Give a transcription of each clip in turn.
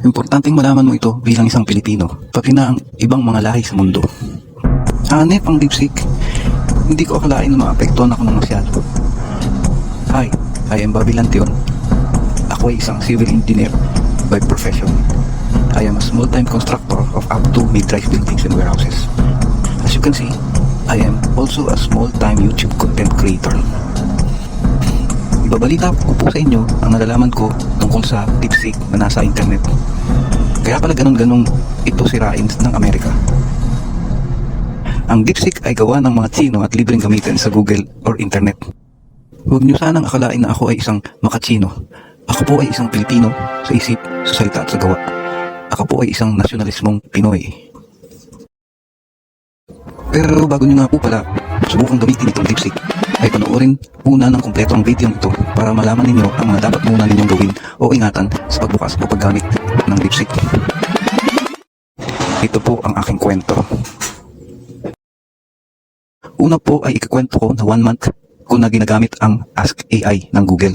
Importanteng malaman mo ito bilang isang Pilipino, pati na ang ibang mga lahi sa mundo. HANEP ang DeepSeek. Hindi ko akalain na maapektuhan ako ng masyado. Hi, I am Bobby Lantion. Ako ay isang civil engineer by profession. I am a small-time constructor of up to mid-rise buildings and warehouses. As you can see, I am also a small-time YouTube content creator. Ibabalita ko po sa inyo ang nalalaman ko tungkol sa DeepSeek na nasa internet. Kaya pala ganun-ganong ito sirain ng Amerika. Ang DeepSeek ay gawa ng mga Tsino at libreng gamitin sa Google or internet. Huwag niyo sanang akalain na ako ay isang makatsino. Ako po ay isang Pilipino sa isip, sa salita at sa gawa. Ako po ay isang nasyonalismong Pinoy. Pero bago niyo nga po pala subukang gamitin itong DeepSeek, ay panoorin muna ng kumpleto ang video ito para malaman ninyo ang mga dapat muna ninyong gawin o ingatan sa pagbukas o paggamit ng DeepSeek. Ito po ang aking kwento. Una po ay ikakwento ko na 1 month ko na ginagamit ang Ask AI ng Google.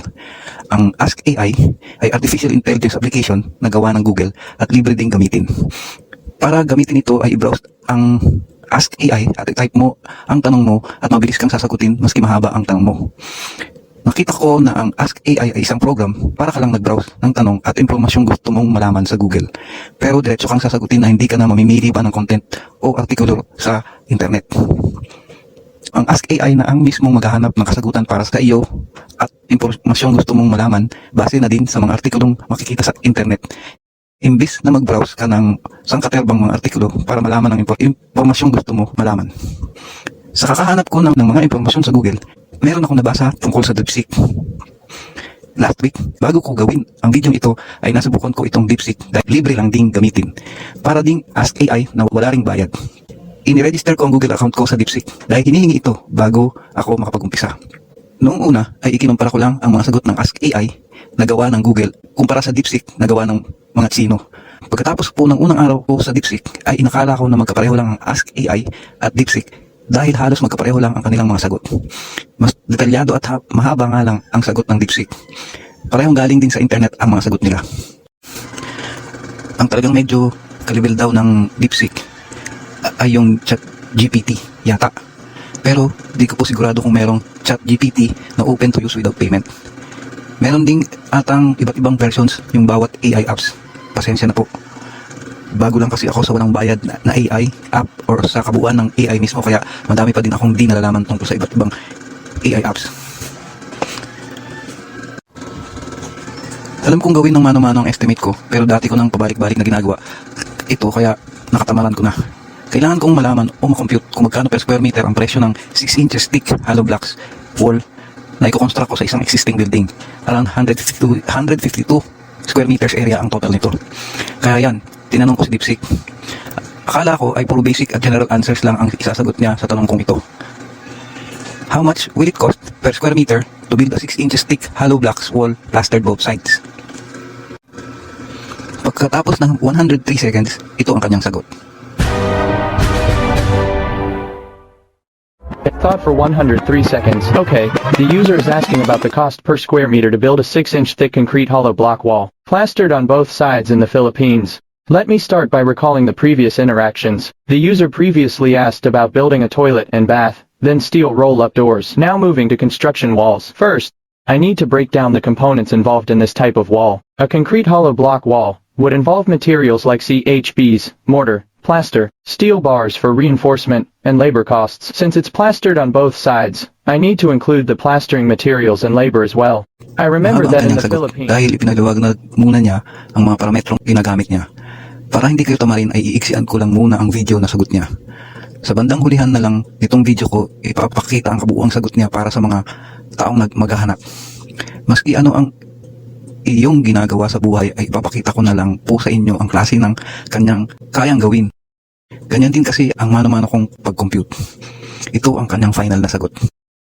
Ang Ask AI ay artificial intelligence application na gawa ng Google at libre ding gamitin. Para gamitin ito ay i-browse ang Ask AI at i-type mo ang tanong mo at mabilis kang sasagutin maski mahaba ang tanong mo. Nakita ko na ang Ask AI ay isang program para ka lang nag-browse ng tanong at impormasyong gusto mong malaman sa Google. Pero diretso kang sasagutin na hindi ka na mamimili pa ng content o artikulo sa internet. Ang Ask AI na ang mismong maghahanap ng kasagutan para sa iyo at impormasyong gusto mong malaman base na din sa mga artikulong makikita sa internet. Imbis na mag-browse ka ng sangkaterbang mga artikulo para malaman ang impormasyong gusto mo malaman. Sa kakahanap ko ng mga impormasyon sa Google, meron akong nabasa tungkol sa DeepSeek. Last week, bago ko gawin ang video ito, ay nasubukan ko itong DeepSeek dahil libre lang ding gamitin. Para ding Ask AI na wala ring bayad. Iniregister ko ang Google account ko sa DeepSeek dahil hinihingi ito bago ako makapag-umpisa. Noong una ay ikinumpara ko lang ang mga sagot ng Ask AI na gawa ng Google kumpara sa DeepSeek na gawa ng mga Tsino. Pagkatapos po ng unang araw ko sa DeepSeek ay inakala ko na magkapareho lang ang Ask AI at DeepSeek dahil halos magkapareho lang ang kanilang mga sagot. Mas detalyado at mahaba nga lang ang sagot ng DeepSeek. Parehong galing din sa internet ang mga sagot nila. Ang talagang medyo kalibel daw ng DeepSeek ay yung ChatGPT yata. Pero di ko po sigurado kung merong ChatGPT na open to use without payment. Meron ding atang iba't ibang versions yung bawat AI apps. Pasensya na po. Bago lang kasi ako sa walang bayad na AI app or sa kabuuan ng AI mismo, kaya madami pa din akong di nalalaman tungkol sa iba't ibang AI apps. Alam kong gawin ng mano-mano ang estimate ko, pero dati ko nang pabalik-balik na ginagawa ito, kaya nakatamaran ko na. Kailangan kong malaman o makompute kung magkano per square meter ang presyo ng 6 inches thick hollow blocks wall na i-construct ko sa isang existing building. Around 152 square meters area ang total nito. Kaya yan, tinanong ko si DeepSeek. Akala ko ay puro basic at general answers lang ang isasagot niya sa tanong kong ito. How much will it cost per square meter to build a 6 inches thick hollow blocks wall plastered both sides? Pagkatapos ng 103 seconds, ito ang kanyang sagot. It thought for 103 seconds. Okay, the user is asking about the cost per square meter to build a 6-inch thick concrete hollow block wall, plastered on both sides in the Philippines. Let me start by recalling the previous interactions. The user previously asked about building a toilet and bath, then steel roll-up doors. Now moving to construction walls. First, I need to break down the components involved in this type of wall. A concrete hollow block wall would involve materials like CHBs, mortar, plaster, steel bars for reinforcement, and labor costs. Since it's plastered on both sides, I need to include the plastering materials and labor as well. I remember that in the Philippines. Dahil ipinaliwag na muna niya ang mga parametrong ginagamit niya. Para hindi kayo tamarin ay iiksian ko lang muna ang video na sagot niya. Sa bandang hulihan na lang nitong video ko, ipapakita ang kabuuang sagot niya para sa mga taong maghahanap. Maski ano ang iyong ginagawa sa buhay ay ipapakita ko na lang po sa inyo ang klase ng kanyang kayang gawin. Ganyan din kasi ang mano-mano kong pag-compute. Ito ang kanyang final na sagot.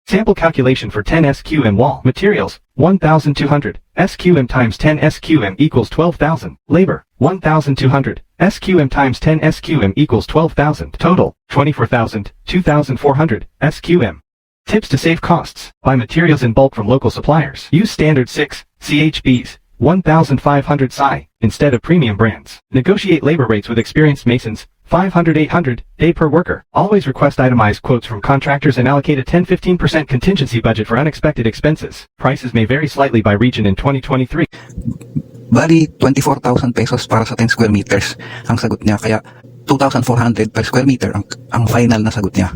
Sample calculation for 10 SQM wall. Materials, 1,200. SQM times 10 SQM equals 12,000. Labor, 1,200. SQM times 10 SQM equals 12,000. Total, 24,000, 2,400. SQM. Tips to save costs. Buy materials in bulk from local suppliers. Use standard 6 CHBs. 1,500 SAI, instead of premium brands. Negotiate labor rates with experienced masons, 500-800 day per worker. Always request itemized quotes from contractors and allocate a 10-15% contingency budget for unexpected expenses. Prices may vary slightly by region in 2023. Bali, 24,000 pesos para sa 10 square meters ang sagot niya. Kaya 2,400 per square meter ang final na sagot niya.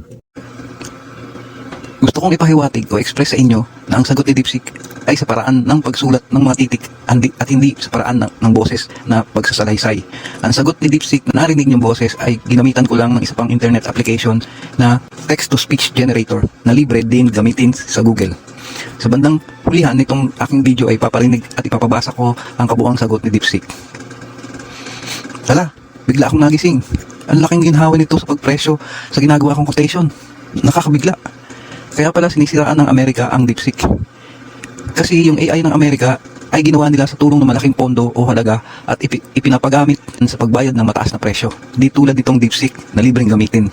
Gusto kong ipahiwatig o express sa inyo na ang sagot ni DeepSeek ay sa paraan ng pagsulat ng mga titik at hindi sa paraan ng boses na pagsasalaysay. Ang sagot ni DeepSeek na narinig niyong boses ay ginamitan ko lang ng isa pang internet application na text-to-speech generator na libre din gamitin sa Google. Sa bandang hulihan nitong aking video ay paparinig at ipapabasa ko ang kabuuang sagot ni DeepSeek. Tala, bigla akong nagising. Ang laking ginhawa nito sa pagpresyo sa ginagawa kong quotation. Nakakabigla. Kaya pala sinisiraan ng Amerika ang DeepSeek. Kasi yung AI ng Amerika ay ginawa nila sa tulong ng malaking pondo o halaga at ipinapagamit sa pagbayad ng mataas na presyo. Di tulad nitong DeepSeek na libreng gamitin.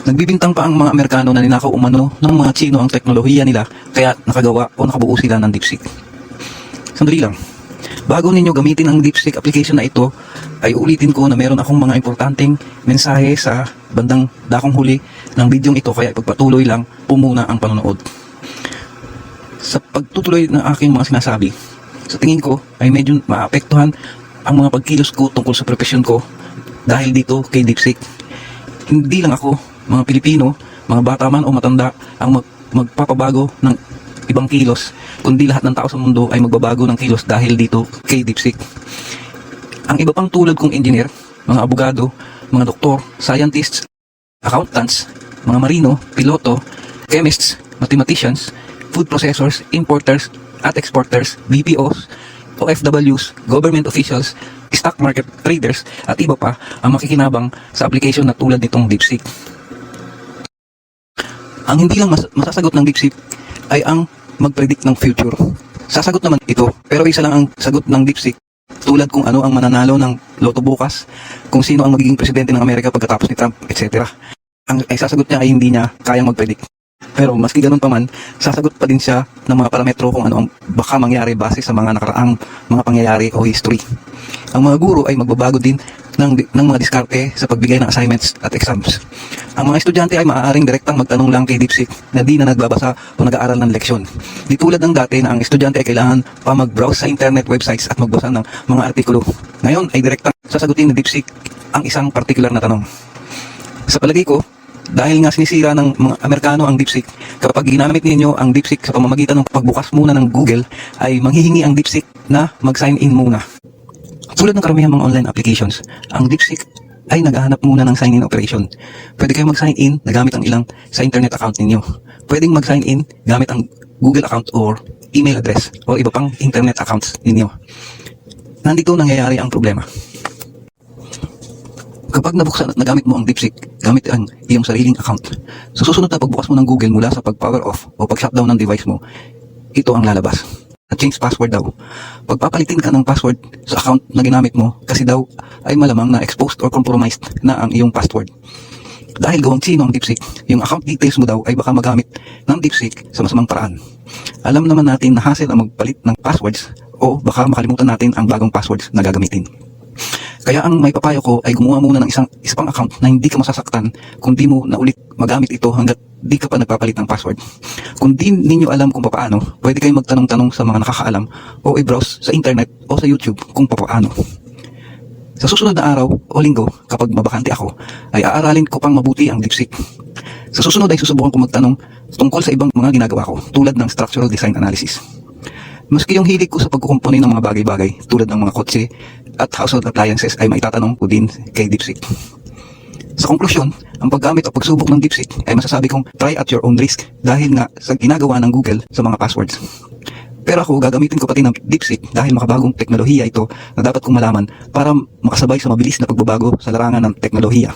Nagbibintang pa ang mga Amerikano na ninakaw umano ng mga Chino ang teknolohiya nila kaya nakagawa o nakabuo sila ng DeepSeek. Sandali lang. Bago ninyo gamitin ang DeepSeek application na ito, ay ulitin ko na meron akong mga importanteng mensahe sa bandang dakong huli ng bidyong ito kaya ipagpatuloy lang po muna ang panonood. Sa pagtutuloy ng aking mga sinasabi, sa tingin ko ay medyo maapektuhan ang mga pagkilos ko tungkol sa profesyon ko dahil dito kay DeepSeek. Hindi lang ako, mga Pilipino, mga bata man o matanda ang magpapabago ng ibang kilos, kundi lahat ng tao sa mundo ay magbabago ng kilos dahil dito kay DeepSeek. Ang iba pang tulad kong engineer, mga abogado, mga doktor, scientists, accountants, mga marino, piloto, chemists, mathematicians, food processors, importers at exporters, BPOs, OFWs, government officials, stock market traders at iba pa ang makikinabang sa application na tulad nitong DeepSeek. Ang hindi lang masasagot ng DeepSeek ay ang mag-predict ng future. Sasagot naman ito, pero isa lang ang sagot ng DeepSeek. Tulad kung ano ang mananalo ng loto bukas, kung sino ang magiging presidente ng Amerika pagkatapos ni Trump, etc. Ang sasagot niya ay hindi niya kayang mag-predict. Pero maski ganun pa man, sasagot pa din siya ng mga parametro kung ano ang baka mangyari base sa mga nakaraang mga pangyayari o history. Ang mga guro ay magbabago din ng mga diskarte sa pagbigay ng assignments at exams. Ang mga estudyante ay maaaring direktang magtanong lang kay DeepSeek na di na nagbabasa o nag-aaral ng leksyon. Di tulad ng dati na ang estudyante ay kailangan pa mag-browse sa internet websites at magbasa ng mga artikulo. Ngayon ay direktang sasagutin ni DeepSeek ang isang particular na tanong. Sa palagay ko, dahil nga sinisira ng mga Amerikano ang DeepSeek, kapag ginamit ninyo ang DeepSeek sa pamamagitan ng pagbukas muna ng Google, ay manghihingi ang DeepSeek na mag-sign in muna. Tulad ng karamihan mga online applications, ang DeepSeek ay naghahanap muna ng sign-in operation. Pwede kayong mag-sign in na gamit ang ilang sa internet account ninyo. Pwedeng mag-sign in gamit ang Google account or email address o iba pang internet accounts ninyo. Nandito nangyayari ang problema. Kapag nabuksan at nagamit mo ang DeepSeek gamit ang iyong sariling account, sa susunod na pagbukas mo ng Google mula sa pag-power off o pag-shutdown ng device mo, ito ang lalabas. Change password daw. Pagpapalitin ka ng password sa account na ginamit mo kasi daw ay malamang na exposed or compromised na ang iyong password. Dahil gawang Chino ang DeepSeek, yung account details mo daw ay baka magamit ng DeepSeek sa masamang paraan. Alam naman natin na hassle ang magpalit ng passwords o baka makalimutan natin ang bagong passwords na gagamitin. Kaya ang may papayo ko ay gumawa muna ng isa pang account na hindi ka masasaktan kung di mo na ulit magamit ito hanggat di ka pa nagpapalit ng password. Kung di ninyo alam kung papaano, pwede kayong magtanong-tanong sa mga nakakaalam o i-browse sa internet o sa YouTube kung papaano. Sa susunod na araw o linggo, kapag mabakante ako, ay aaralin ko pang mabuti ang DeepSeek. Sa susunod ay susubukan ko magtanong tungkol sa ibang mga ginagawa ko tulad ng structural design analysis. Maski yung hilig ko sa pagkukumpuni ng mga bagay-bagay tulad ng mga kotse at household appliances ay maitatanong ko din kay DeepSeek. Sa konklusyon, ang paggamit o pagsubok ng DeepSeek ay masasabi kong try at your own risk dahil nga sa ginagawa ng Google sa mga passwords. Pero ako gagamitin ko pati ng DeepSeek dahil makabagong teknolohiya ito na dapat kong malaman para makasabay sa mabilis na pagbabago sa larangan ng teknolohiya.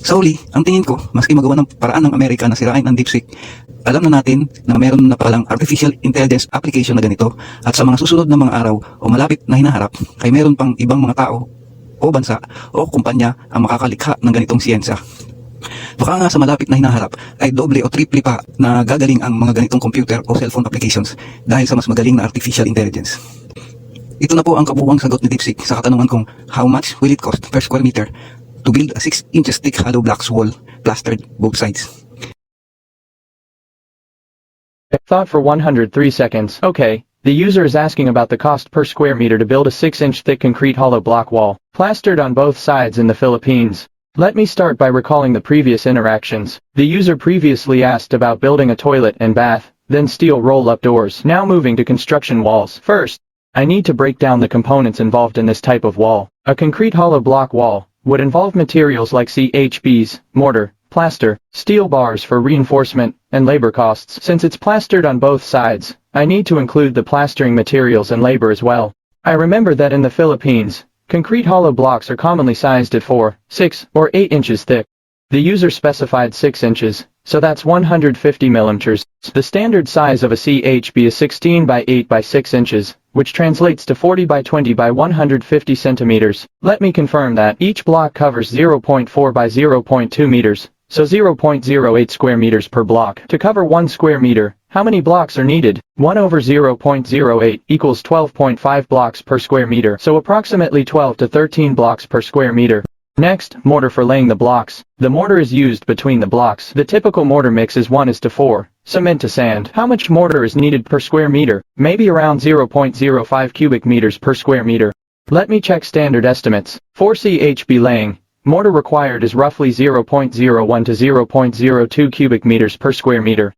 Sa uli, ang tingin ko, maski magawa ng paraan ng Amerika na sirain ang DeepSeek, alam na natin na meron na palang artificial intelligence application na ganito at sa mga susunod na mga araw o malapit na hinaharap ay meron pang ibang mga tao o bansa o kumpanya ang makakalikha ng ganitong siyensya. Baka nga sa malapit na hinaharap ay doble o triple pa na gagaling ang mga ganitong computer o cellphone applications dahil sa mas magaling na artificial intelligence. Ito na po ang kabuuang sagot ni DeepSeek sa katanungan kung how much will it cost per square meter to build a 6 inches thick hollow blocks wall plastered both sides. Thought for 103 seconds. Okay, the user is asking about the cost per square meter to build a 6-inch thick concrete hollow block wall, plastered on both sides in the Philippines. Let me start by recalling the previous interactions. The user previously asked about building a toilet and bath, then steel roll-up doors. Now moving to construction walls. First, I need to break down the components involved in this type of wall. A concrete hollow block wall would involve materials like CHBs, mortar, plaster, steel bars for reinforcement, and labor costs. Since it's plastered on both sides, I need to include the plastering materials and labor as well. I remember that in the Philippines, concrete hollow blocks are commonly sized at 4, 6, or 8 inches thick. The user specified 6 inches, so that's 150 millimeters. The standard size of a CHB is 16 by 8 by 6 inches, which translates to 40 by 20 by 150 centimeters. Let me confirm that each block covers 0.4 by 0.2 meters, so 0.08 square meters per block. To cover 1 square meter, how many blocks are needed? 1 over 0.08 equals 12.5 blocks per square meter, so approximately 12 to 13 blocks per square meter. Next, mortar for laying the blocks. The mortar is used between the blocks. The typical mortar mix is 1:4, cement to sand. How much mortar is needed per square meter? Maybe around 0.05 cubic meters per square meter. Let me check standard estimates. For CHB laying, mortar required is roughly 0.01 to 0.02 cubic meters per square meter.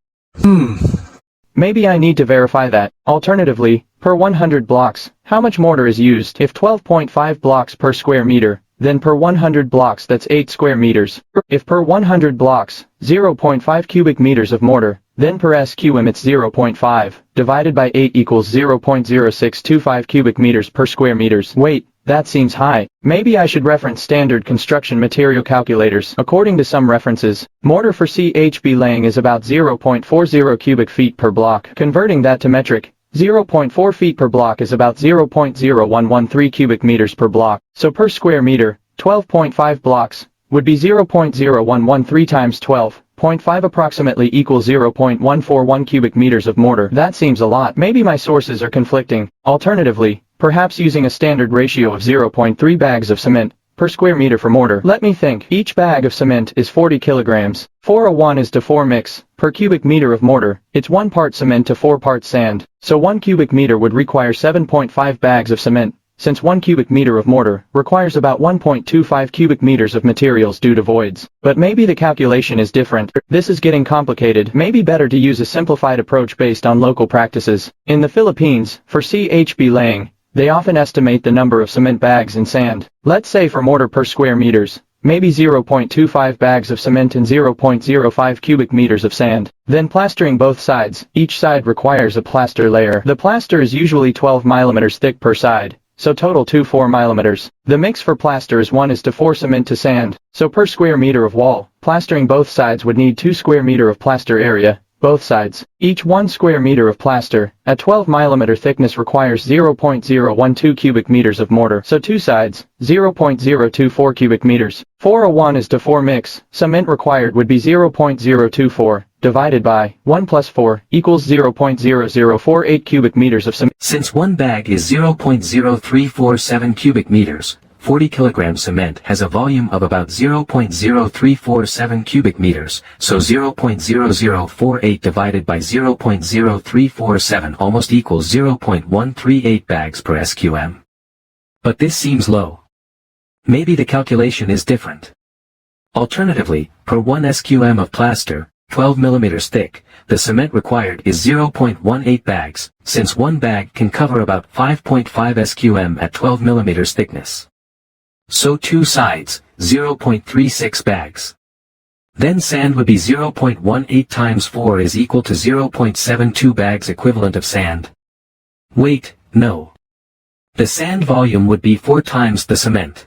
Maybe I need to verify that. Alternatively, per 100 blocks, how much mortar is used? If 12.5 blocks per square meter, then per 100 blocks that's 8 square meters. If per 100 blocks, 0.5 cubic meters of mortar, then per SQM it's 0.5, divided by 8 equals 0.0625 cubic meters per square meters. Wait, that seems high. Maybe I should reference standard construction material calculators. According to some references, mortar for CHB laying is about 0.40 cubic feet per block. Converting that to metric, 0.4 feet per block is about 0.0113 cubic meters per block. So per square meter, 12.5 blocks would be 0.0113 times 12.5 approximately equals 0.141 cubic meters of mortar. That seems a lot. Maybe my sources are conflicting. Alternatively, perhaps using a standard ratio of 0.3 bags of cement per square meter for mortar. Let me think. Each bag of cement is 40 kilograms. For a 1:4 mix, per cubic meter of mortar, it's 1 part cement to 4 parts sand. So 1 cubic meter would require 7.5 bags of cement, since 1 cubic meter of mortar requires about 1.25 cubic meters of materials due to voids. But maybe the calculation is different. This is getting complicated. Maybe better to use a simplified approach based on local practices. In the Philippines, for CHB laying, they often estimate the number of cement bags in sand. Let's say for mortar per square meters, maybe 0.25 bags of cement and 0.05 cubic meters of sand. Then plastering both sides. Each side requires a plaster layer. The plaster is usually 12 millimeters thick per side, so total 4 millimeters. The mix for plaster is 1:4 cement to sand, so per square meter of wall, plastering both sides would need 2 square meter of plaster area. Both sides. Each 1 square meter of plaster, at 12 millimeter thickness requires 0.012 cubic meters of mortar. So 2 sides, 0.024 cubic meters. For a 1:4 mix, cement required would be 0.024, divided by 1 plus 4, equals 0.0048 cubic meters of cement. Since one bag is 0.0347 cubic meters, 40 kilogram cement has a volume of about 0.0347 cubic meters, so 0.0048 divided by 0.0347 almost equals 0.138 bags per SQM. But this seems low. Maybe the calculation is different. Alternatively, per 1 SQM of plaster, 12 millimeters thick, the cement required is 0.18 bags, since one bag can cover about 5.5 SQM at 12 millimeters thickness. So 2 sides, 0.36 bags. Then sand would be 0.18 times 4 is equal to 0.72 bags equivalent of sand. Wait, no. The sand volume would be 4 times the cement.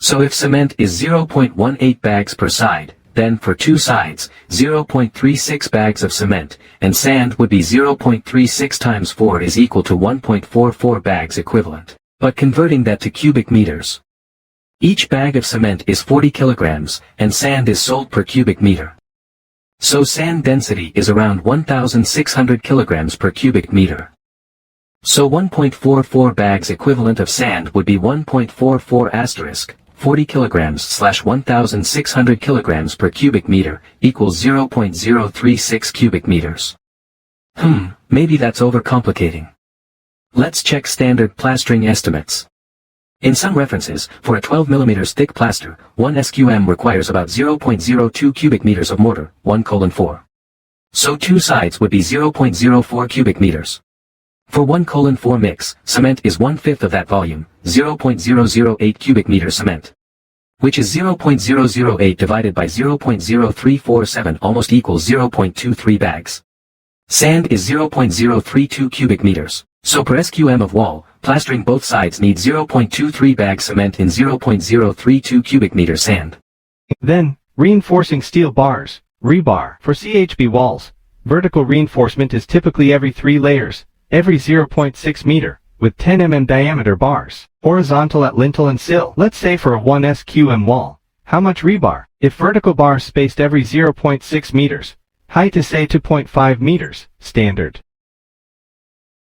So if cement is 0.18 bags per side, then for 2 sides, 0.36 bags of cement, and sand would be 0.36 times 4 is equal to 1.44 bags equivalent. But converting that to cubic meters. Each bag of cement is 40 kilograms, and sand is sold per cubic meter. So sand density is around 1,600 kilograms per cubic meter. So 1.44 bags equivalent of sand would be 1.44 asterisk 40 kilograms / 1,600 kilograms per cubic meter equals 0.036 cubic meters. Maybe that's overcomplicating. Let's check standard plastering estimates. In some references, for a 12 mm thick plaster, 1 SQM requires about 0.02 cubic meters of mortar, 1:4. So 2 sides would be 0.04 cubic meters. For 1:4 mix, cement is 1/5 of that volume, 0.008 cubic meter cement. Which is 0.008 divided by 0.0347 almost equals 0.23 bags. Sand is 0.032 cubic meters. So per SQM of wall, plastering both sides needs 0.23 bags cement in 0.032 cubic meter sand. Then, reinforcing steel bars, rebar. For CHB walls, vertical reinforcement is typically every 3 layers, every 0.6 meter, with 10 mm diameter bars, horizontal at lintel and sill. Let's say for a 1 SQM wall, how much rebar? If vertical bars spaced every 0.6 meters, height is say 2.5 meters, standard.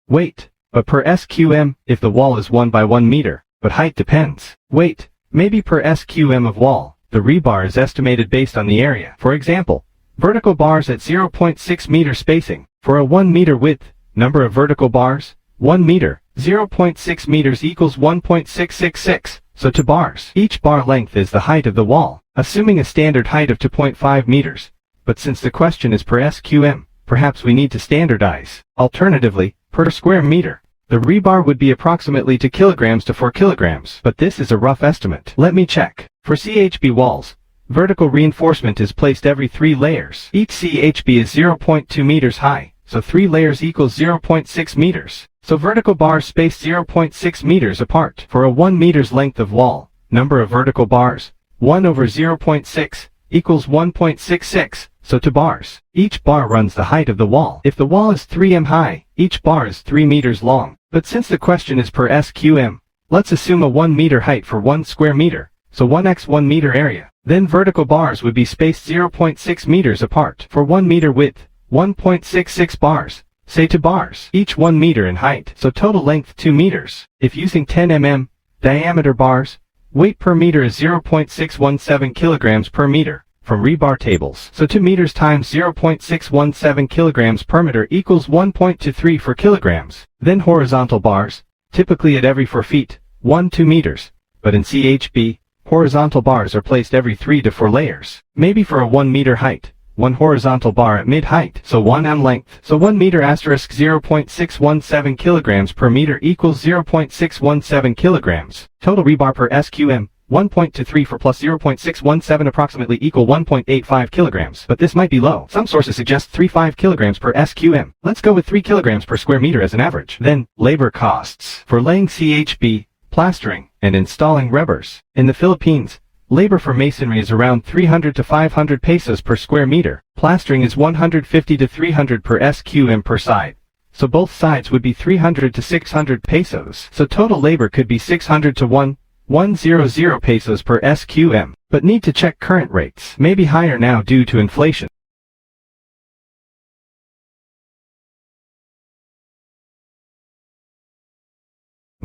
Weight, but per SQM, if the wall is 1 by 1 meter, but height depends. Weight, maybe per SQM of wall, the rebar is estimated based on the area. For example, vertical bars at 0.6 meter spacing, for a 1 meter width, number of vertical bars, 1 meter, 0.6 meters equals 1.666, so 2 bars. Each bar length is the height of the wall, assuming a standard height of 2.5 meters. But since the question is per SQM, perhaps we need to standardize. Alternatively, per square meter, the rebar would be approximately 2 kilograms to 4 kilograms, but this is a rough estimate. Let me check. For CHB walls, vertical reinforcement is placed every 3 layers. Each CHB is 0.2 meters high, so 3 layers equals 0.6 meters. So vertical bars spaced 0.6 meters apart. For a 1 meters length of wall, number of vertical bars, 1 over 0.6, equals 1.66, so 2 bars. Each bar runs the height of the wall. If the wall is 3 m high, each bar is 3 meters long. But since the question is per SQM, let's assume a 1 meter height for 1 square meter, so 1x 1 meter area. Then vertical bars would be spaced 0.6 meters apart. For 1 meter width, 1.66 bars, say 2 bars, each 1 meter in height, so total length 2 meters. If using 10 mm diameter bars, weight per meter is 0.617 kilograms per meter, from rebar tables. So 2 meters times 0.617 kilograms per meter equals 1.23 for kilograms. Then horizontal bars, typically at every 4 feet, 2 meters, but in CHB, horizontal bars are placed every 3 to 4 layers. Maybe for a 1 meter height, 1 horizontal bar at mid-height, so 1 m length, so 1 meter asterisk 0.617 kilograms per meter equals 0.617 kilograms. Total rebar per SQM, 1.23 for plus 0.617 approximately equal 1.85 kilograms. But this might be low. Some sources suggest 3.5 kilograms per SQM. Let's go with 3 kilograms per square meter as an average. Then, labor costs. For laying CHB, plastering, and installing rebars. In the Philippines, labor for masonry is around 300 to 500 pesos per square meter. Plastering is 150 to 300 per SQM per side. So both sides would be 300 to 600 pesos. So total labor could be 600 to 1,100 pesos per SQM. But need to check current rates. Maybe higher now due to inflation.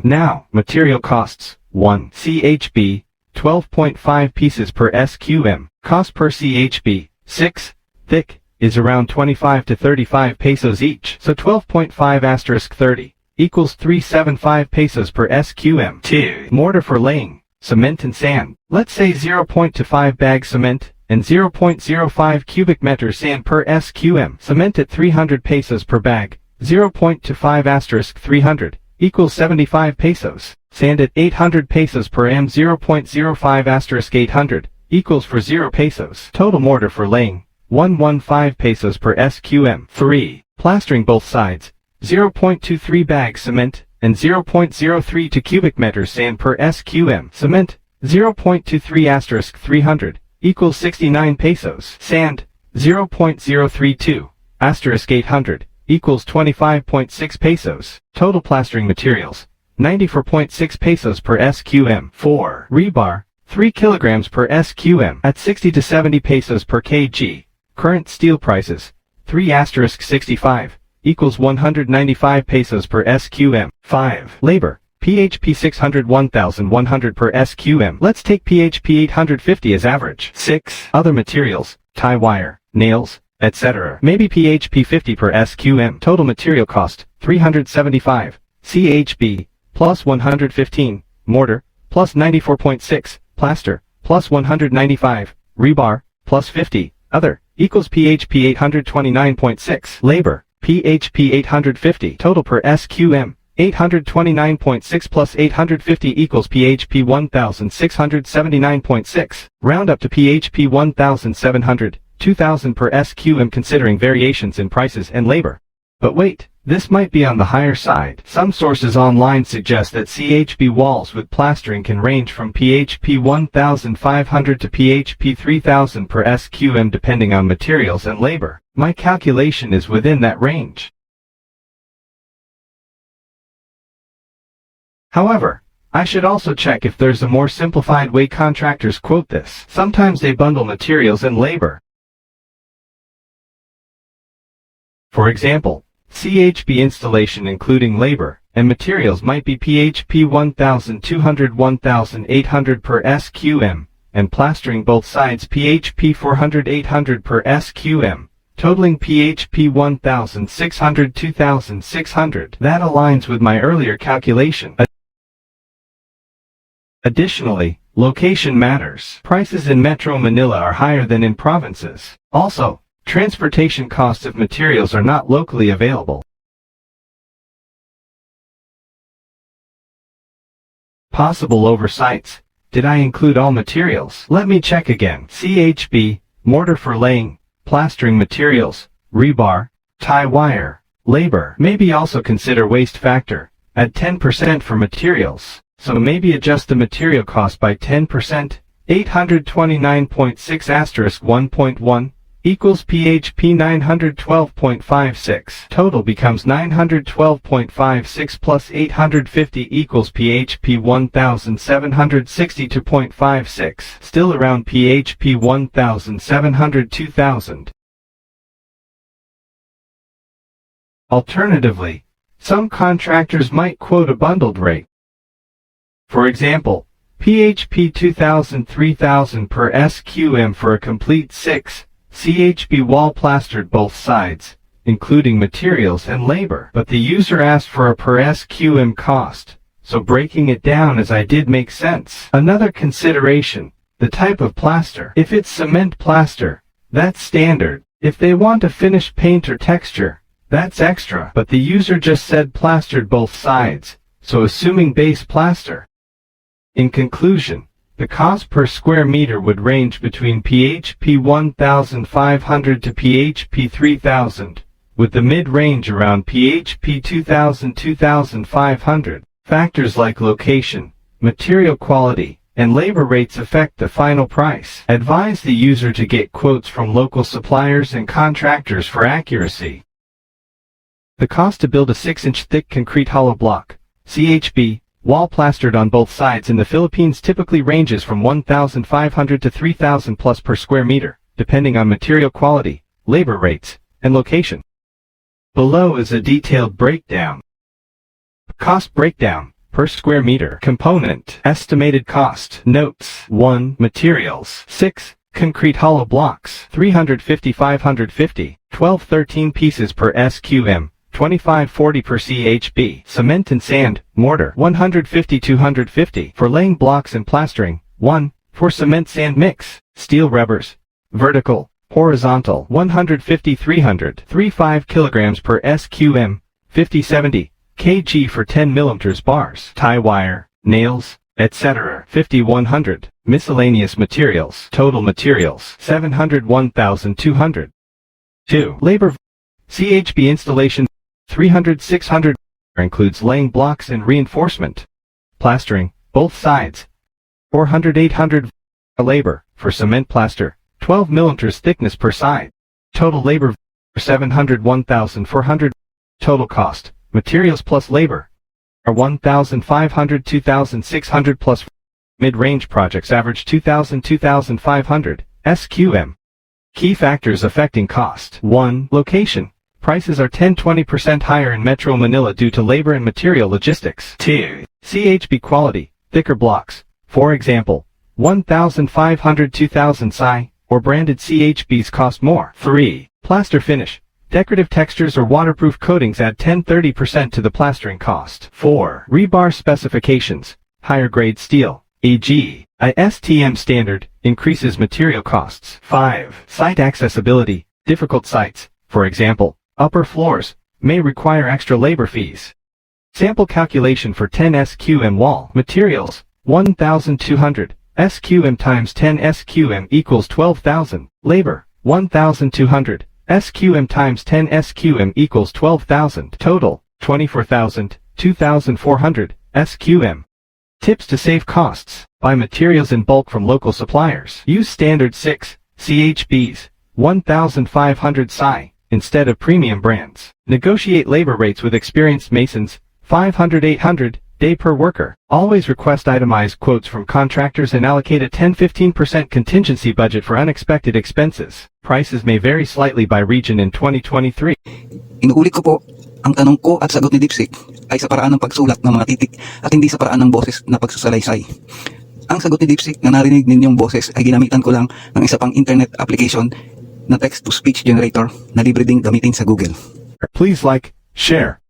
Now, material costs. 1. CHB. 12.5 pieces per SQM. Cost per CHB. 6. Thick, is around 25 to 35 pesos each. So 12.5 asterisk 30 equals 375 pesos per SQM. 2. Mortar for laying, cement and sand. Let's say 0.25 bag cement and 0.05 cubic meter sand per SQM. Cement at 300 pesos per bag, 0.25 asterisk 300 equals 75 pesos. Sand at 800 pesos per m, 0.05 asterisk 800 equals for 0 pesos. Total mortar for laying, 115 pesos per SQM. 3. Plastering both sides, 0.23 bag cement and 0.032 cubic meter sand per SQM. Cement, 0.23 asterisk 300 equals 69 pesos. Sand, 0.032 asterisk 800 equals 25.6 pesos. Total plastering materials, 94.6 pesos per SQM. 4. Rebar, 3 kilograms per SQM at 60 to 70 pesos per kg. Current steel prices, 3 asterisk 65 equals 195 pesos per SQM. 5. Labor. PHP 600 1100 per SQM. Let's take PHP 850 as average. 6. Other materials, tie wire, nails, etc. Maybe PHP 50 per SQM. Total material cost, 375. CHB, plus 115. Mortar, plus 94.6. Plaster, plus 195. Rebar, plus 50. Other, equals PHP 829.6. Labor, PHP 850. Total per SQM, 829.6 plus 850 equals PHP 1679.6. Round up to PHP 1700, 2000 per SQM considering variations in prices and labor. But wait, this might be on the higher side. Some sources online suggest that CHB walls with plastering can range from PHP 1500 to PHP 3000 per SQM depending on materials and labor. My calculation is within that range. However, I should also check if there's a more simplified way contractors quote this. Sometimes they bundle materials and labor. For example, CHB installation including labor and materials might be PHP 1200 1800 per SQM, and plastering both sides PHP 400 800 per SQM, totaling PHP 1600 2600. That aligns with my earlier calculation. Additionally, location matters. Prices in Metro Manila are higher than in provinces. Also, transportation costs of materials are not locally available. Possible oversights. Did I include all materials? Let me check again. CHB, mortar for laying, plastering materials, rebar, tie wire, labor. Maybe also consider waste factor. Add 10% for materials. So maybe adjust the material cost by 10%, 829.6 asterisk 1.1, equals PHP 912.56. Total becomes 912.56 plus 850 equals PHP 1762.56, still around PHP 1700 2000. Alternatively, some contractors might quote a bundled rate. For example, PHP 2000 3000 per SQM for a complete 6 CHB wall plastered both sides, including materials and labor. But the user asked for a per SQM cost, so breaking it down as I did makes sense. Another consideration, the type of plaster. If it's cement plaster, that's standard. If they want a finished paint or texture, that's extra. But the user just said plastered both sides, so assuming base plaster. In conclusion, the cost per square meter would range between PHP 1500 to PHP 3000, with the mid-range around PHP 2000 2500. Factors like location, material quality, and labor rates affect the final price. Advise the user to get quotes from local suppliers and contractors for accuracy. The cost to build a 6-inch thick concrete hollow block, CHB, wall plastered on both sides in the Philippines typically ranges from 1,500 to 3,000 plus per square meter, depending on material quality, labor rates, and location. Below is a detailed breakdown. Cost breakdown, per square meter. Component, estimated cost. Notes. 1. Materials. 6. Concrete hollow blocks. 350 550, 12 13 pieces per SQM. 25-40 per CHB. Cement and sand, mortar, 150-250 for laying blocks and plastering. 1. For cement sand mix. Steel rubbers, vertical, horizontal, 150-300, 35 kilograms per SQM. 50-70 kg for 10 millimeters bars. Tie wire, nails, etc. 50-100. Miscellaneous materials. Total materials, 700 1,200. 2. Labor. CHB installation, 300-600, includes laying blocks and reinforcement. Plastering, both sides, 400-800. Labor, for cement plaster, 12 millimeters thickness per side. Total labor, 700 1,400. Total cost, materials plus labor, are 1,500 2,600 plus. Mid-range projects average 2,000 2,500 SQM. Key factors affecting cost. 1. Location. Prices are 10-20% higher in Metro Manila due to labor and material logistics. 2. CHB quality, thicker blocks. For example, 1,500-2,000 Psi, or branded CHBs cost more. 3. Plaster finish. Decorative textures or waterproof coatings add 10-30% to the plastering cost. 4. Rebar specifications. Higher grade steel, e.g., ISTM standard, increases material costs. 5. Site accessibility. Difficult sites, for example, upper floors, may require extra labor fees. Sample calculation for 10 SQM wall. Materials, 1,200. SQM times 10 SQM equals 12,000. Labor, 1,200. SQM times 10 SQM equals 12,000. Total, 24,000, 2,400. SQM. Tips to save costs. Buy materials in bulk from local suppliers. Use standard 6 CHBs, 1,500 Psi, instead of premium brands. Negotiate labor rates with experienced masons, 500-800 day per worker. Always request itemized quotes from contractors and allocate a 10-15% contingency budget for unexpected expenses. Prices may vary slightly by region in 2023. Inuulit ko po, ang tanong ko at sagot ni DeepSeek ay sa paraan ng pagsulat ng mga titik at hindi sa paraan ng boses na pagsasalaysay. Ang sagot ni DeepSeek na narinig ninyong boses ay ginamitan ko lang ng isa pang internet application na text-to-speech generator na libre ding gamitin sa Google. Please like, share,